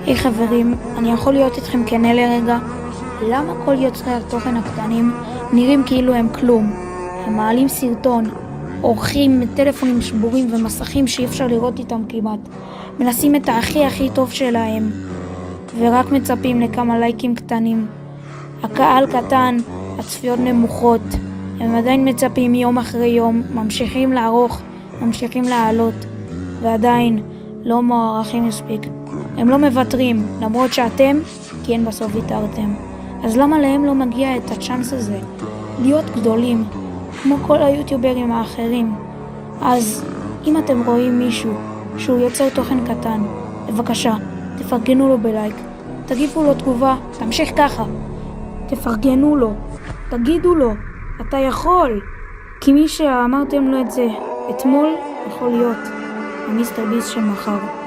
היי חברים, אני יכול להיות איתכם כנה לרגע? למה כל יוצרי התוכן הקטנים נראים כאילו הם כלום? הם מעלים סרטון, עורכים טלפונים שבורים ומסכים שאי אפשר לראות איתם כמעט. מנסים את הכי טוב שלהם, ורק מצפים לכמה לייקים קטנים. הקהל קטן, הצפיות נמוכות. הם עדיין מצפים יום אחרי יום, ממשיכים לערוך, ממשיכים לעלות, ועדיין לא מוערכים מספיק. הם לא מוותרים, למרות שאתם, כן בסוף ויתרתם. אז למה להם לא מגיע את הצ'אנס הזה? להיות גדולים, כמו כל היוטיוברים האחרים. אז אם אתם רואים מישהו שהוא יוצר תוכן קטן, בבקשה, תפרגנו לו בלייק, תגיבו לו תגובה, תמשיך ככה. תפרגנו לו, תגידו לו, אתה יכול. כי מי שאמרתם לו את זה אתמול, יכול להיות המיסטר ביסט של מחר.